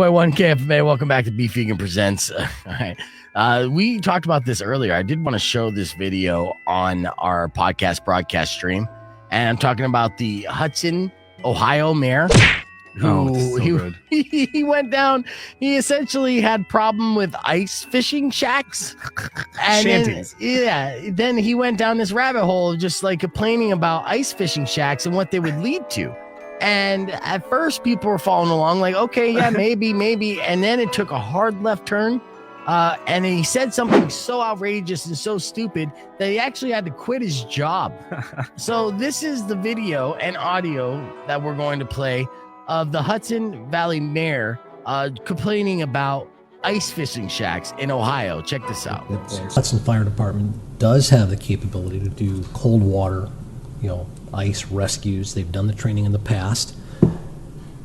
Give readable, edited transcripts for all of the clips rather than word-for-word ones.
1 KFMA. Welcome back to Beef Vegan Presents. All right. We talked about this earlier. I did want to show this video on our podcast broadcast stream. And I'm talking about the Hudson, Ohio mayor. He went down. He essentially had problem with ice fishing shacks. And Shanties. Then he went down this rabbit hole of just like complaining about ice fishing shacks and what they would lead to. And at first people were following along like, okay, yeah, maybe. And then it took a hard left turn. And he said something so outrageous and so stupid that he actually had to quit his job. So this is the video and audio that we're going to play of the Hudson Valley mayor complaining about ice fishing shacks in Ohio. Check this out. The Hudson Fire Department does have the capability to do cold water, ice rescues. They've done the training in the past.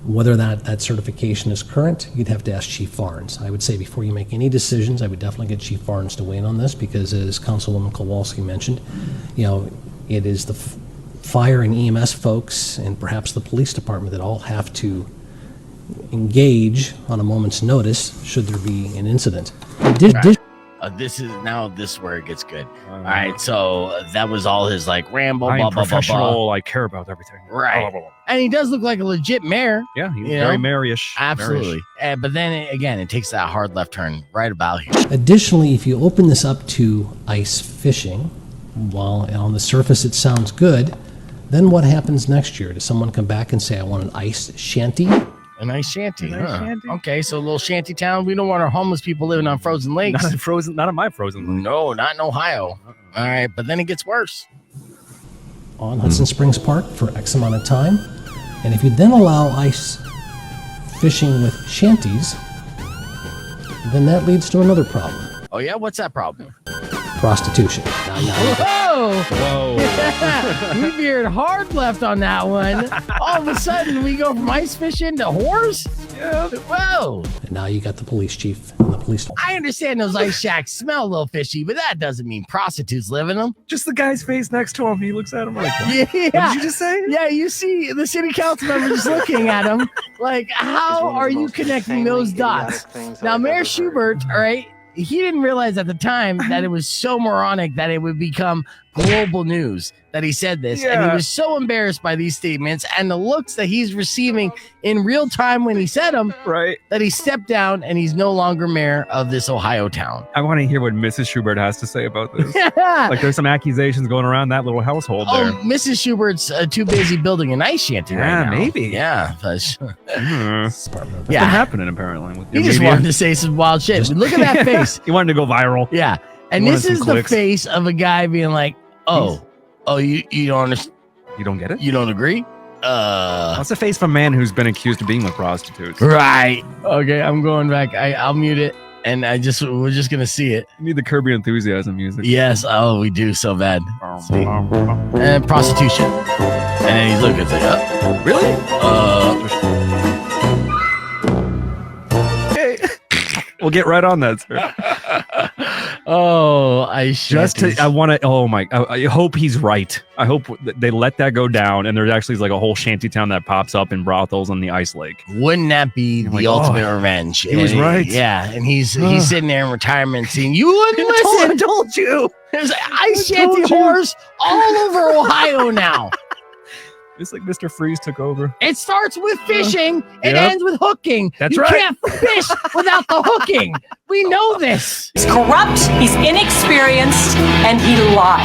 Whether that certification is current, you'd have to ask Chief Farnes. I would say before you make any decisions, I would definitely get Chief Farnes to weigh in on this because, as Councilwoman Kowalski mentioned, it is the fire and EMS folks and perhaps the police department that all have to engage on a moment's notice should there be an incident. This is where it gets good. All right, so that was all his like ramble, blah, blah, professional. blah. I care about everything. Right. Blah, blah, blah. And he does look like a legit mayor. Yeah, he's very maryish. Absolutely. But then again, it takes that hard left turn right about here. Additionally, if you open this up to ice fishing, while on the surface it sounds good, then what happens next year? Does someone come back and say, I want an ice shanty? A nice shanty. Shanty. Okay, so a little shanty town. We don't want our homeless people living on frozen lakes. Not on my frozen lake. No, not in Ohio. All right, but then it gets worse. On Hudson Springs Park for X amount of time. And if you then allow ice fishing with shanties, then that leads to another problem. Oh, yeah? What's that problem? Prostitution. Whoa! We veered hard left on that one. All of a sudden, we go from ice fishing to whores? Yeah. Whoa! And now you got the police chief and the police. I understand those ice shacks smell a little fishy, but that doesn't mean prostitutes live in them. Just the guy's face next to him. He looks at him like, what? Yeah. What did you just say? Yeah, you see the city council member just looking at him like, how are you connecting those dots? Now, Mayor Shubert, all right, he didn't realize at the time that it was so moronic that it would become global news that he said this. And he was so embarrassed by these statements and the looks that he's receiving in real time when he said them, right, that he stepped down and he's no longer mayor of this Ohio town. I want to hear what Mrs. Shubert has to say about this. Like there's some accations going around that little household there. Mrs. Schubert's too busy building an ice shanty right now. Maybe. Yeah. That's been happening apparently. With he just wanted to say some wild shit. Look at that face. He wanted to go viral. Yeah. And this is the face of a guy being like, you don't understand? You don't get it? You don't agree? That's the face of a man who's been accused of being with prostitutes. Right. Okay, I'm going back. I'll mute it, and we're just gonna see it. You need the Curb Your Enthusiasm music. Yes. Oh, we do so bad. And prostitution. And then he's looking. It's like, really? Hey. We'll get right on that, sir. I hope he's right. I hope they let that go down and there's actually like a whole shanty town that pops up in brothels on the ice lake. Wouldn't that be the ultimate revenge? He was right. Yeah, and he's sitting there in retirement saying, you wouldn't listen. I told you. There's ice shanty whores all over Ohio now. It's like Mr. Freeze took over. It starts with fishing. It ends with hooking. That's you right. You can't fish without the hooking. We know this. He's corrupt, he's inexperienced, and he lies.